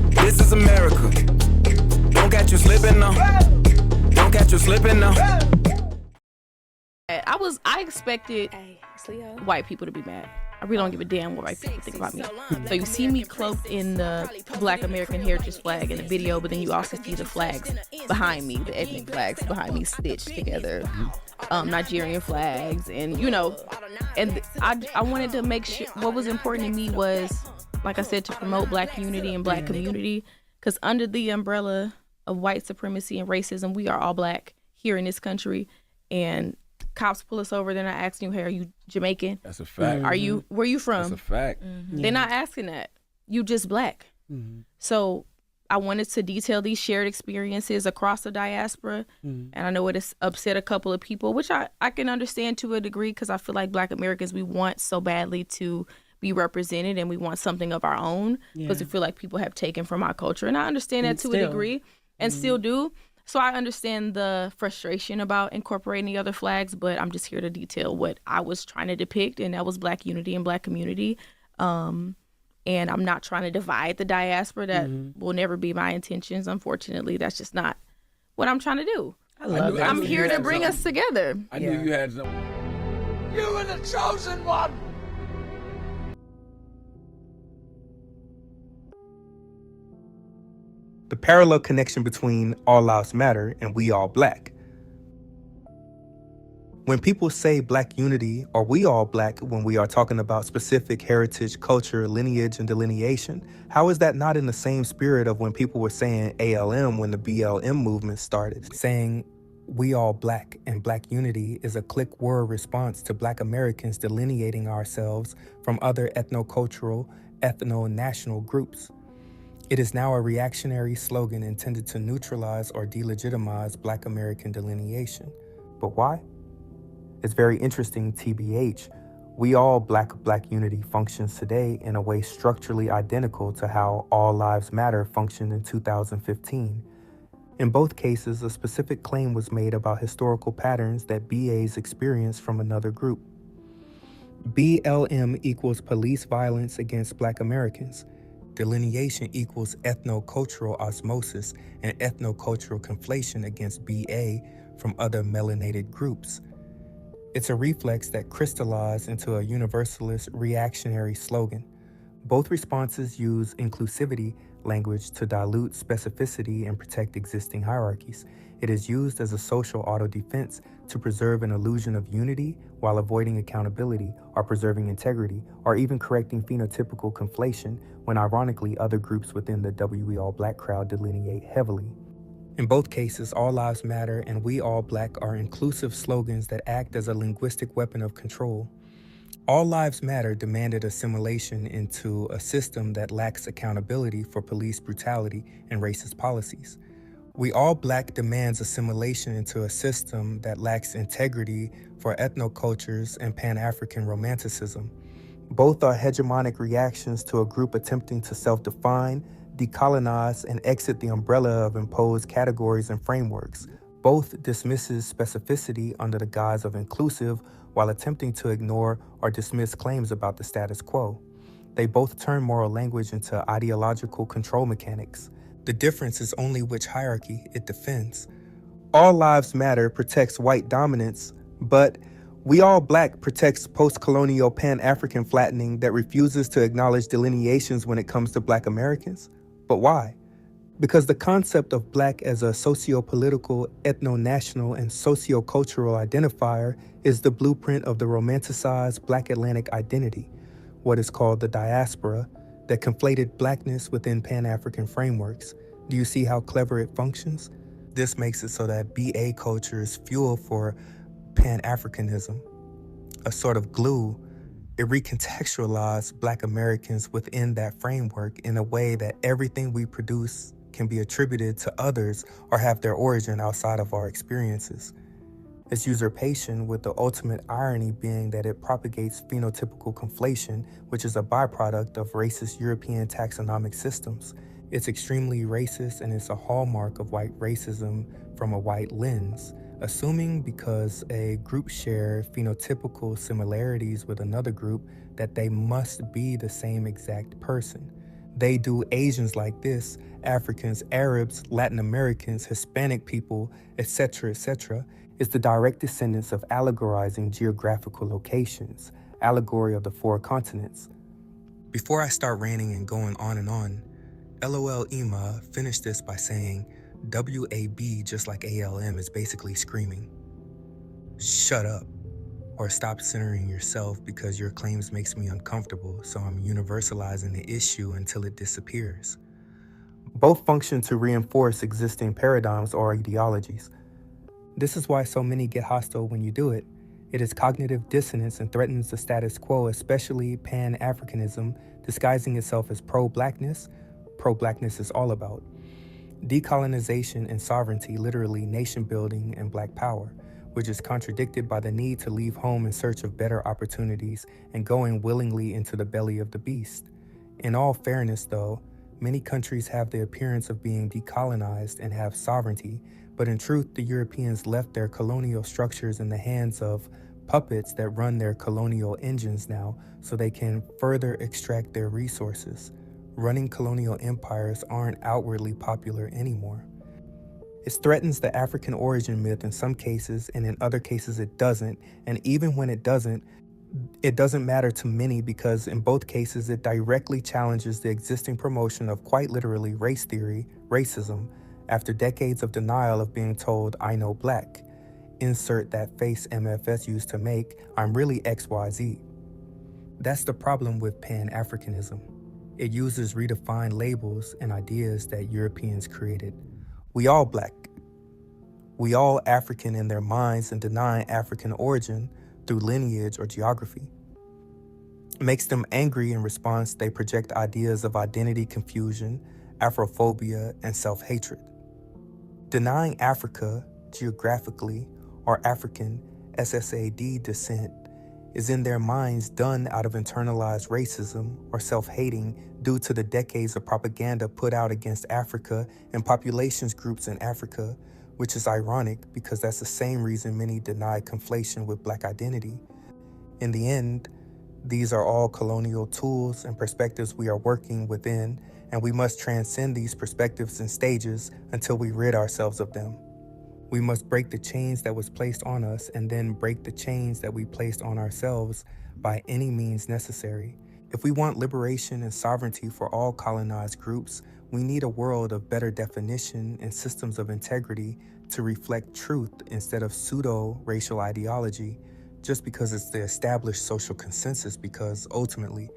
This is America. Don't catch you slipping now. Don't catch you slipping now. I expected white people to be mad. I really don't give a damn what white people think about me. So you see me cloaked in the Black American heritage flag in the video, but then you also see the flags behind me, the ethnic flags behind me stitched together, Nigerian flags, and and I wanted to make sure what was important to me was, like I said, to promote Black unity and Black community, because under the umbrella of white supremacy and racism, we are all Black here in this country, and cops pull us over, they're not asking you, hey, are you Jamaican? That's a fact. Where you from? That's a fact. They're not asking that. You just Black. So I wanted to detail these shared experiences across the diaspora. And I know it has upset a couple of people, which I can understand to a degree, because I feel like Black Americans, we want so badly to be represented and we want something of our own, because we feel like people have taken from our culture. And I understand that to a degree and still do. So I understand the frustration about incorporating the other flags, but I'm just here to detail what I was trying to depict, and that was Black unity and Black community. And I'm not trying to divide the diaspora. That will never be my intentions. Unfortunately, that's just not what I'm trying to do. I'm here to bring us together. I knew you had something. You were the chosen one! The parallel connection between All Lives Matter and We All Black. When people say Black unity or we all Black when we are talking about specific heritage, culture, lineage, and delineation, how is that not in the same spirit of when people were saying ALM when the BLM movement started? Saying we all Black and Black unity is a click word response to Black Americans delineating ourselves from other ethno-cultural, ethno-national groups. It is now a reactionary slogan intended to neutralize or delegitimize Black American delineation. But why? It's very interesting, TBH. We all Black unity functions today in a way structurally identical to how All Lives Matter functioned in 2015. In both cases, a specific claim was made about historical patterns that BAs experienced from another group. BLM equals police violence against Black Americans. Delineation equals ethno-cultural osmosis and ethno-cultural conflation against BA from other melanated groups. It's a reflex that crystallized into a universalist reactionary slogan. Both responses use inclusivity language to dilute specificity and protect existing hierarchies. It is used as a social auto-defense to preserve an illusion of unity while avoiding accountability or preserving integrity or even correcting phenotypical conflation when ironically other groups within the We All Black crowd delineate heavily. In both cases, All Lives Matter and We All Black are inclusive slogans that act as a linguistic weapon of control. All Lives Matter demanded assimilation into a system that lacks accountability for police brutality and racist policies. We All Black demands assimilation into a system that lacks integrity for ethnocultures and Pan-African romanticism. Both are hegemonic reactions to a group attempting to self-define, decolonize, and exit the umbrella of imposed categories and frameworks. Both dismisses specificity under the guise of inclusive while attempting to ignore or dismiss claims about the status quo. They both turn moral language into ideological control mechanics. The difference is only which hierarchy it defends. All Lives Matter protects white dominance, but We All Black protects post-colonial Pan-African flattening that refuses to acknowledge delineations when it comes to Black Americans. But why? Because the concept of Black as a socio-political, ethno-national, and socio-cultural identifier is the blueprint of the romanticized Black Atlantic identity, what is called the diaspora, that conflated Blackness within Pan-African frameworks. Do you see how clever it functions? This makes it so that BA culture is fuel for Pan-Africanism, a sort of glue. It recontextualized Black Americans within that framework in a way that everything we produce can be attributed to others or have their origin outside of our experiences. It's usurpation, with the ultimate irony being that it propagates phenotypical conflation, which is a byproduct of racist European taxonomic systems. It's extremely racist, and it's a hallmark of white racism from a white lens, assuming because a group share phenotypical similarities with another group that they must be the same exact person. They do Asians like this, Africans, Arabs, Latin Americans, Hispanic people, etc., etc., is the direct descendants of allegorizing geographical locations, allegory of the 4 continents. Before I start ranting and going on and on, LOL Ema finished this by saying, WAB just like ALM is basically screaming, shut up, or stop centering yourself because your claims makes me uncomfortable, so I'm universalizing the issue until it disappears. Both function to reinforce existing paradigms or ideologies. This is why so many get hostile when you do it. It is cognitive dissonance and threatens the status quo, especially Pan-Africanism, disguising itself as pro-blackness. Pro-blackness is all about decolonization and sovereignty, literally nation building and black power, which is contradicted by the need to leave home in search of better opportunities and going willingly into the belly of the beast. In all fairness, though, many countries have the appearance of being decolonized and have sovereignty, but in truth, the Europeans left their colonial structures in the hands of puppets that run their colonial engines now so they can further extract their resources. Running colonial empires aren't outwardly popular anymore. It threatens the African origin myth in some cases, and in other cases it doesn't. And even when it doesn't matter to many because in both cases it directly challenges the existing promotion of quite literally race theory, racism, after decades of denial of being told, I know black. Insert that face MFS used to make, I'm really XYZ. That's the problem with Pan-Africanism. It uses redefined labels and ideas that Europeans created. We all black. We all African in their minds and denying African origin through lineage or geography. It makes them angry. In response, they project ideas of identity confusion, Afrophobia, and self-hatred. Denying Africa geographically or African SSAD descent is in their minds done out of internalized racism or self-hating due to the decades of propaganda put out against Africa and populations groups in Africa, which is ironic because that's the same reason many deny conflation with black identity. In the end, these are all colonial tools and perspectives we are working within, and we must transcend these perspectives in stages until we rid ourselves of them. We must break the chains that was placed on us and then break the chains that we placed on ourselves by any means necessary. If we want liberation and sovereignty for all colonized groups, we need a world of better definition and systems of integrity to reflect truth instead of pseudo-racial ideology just because it's the established social consensus, because ultimately,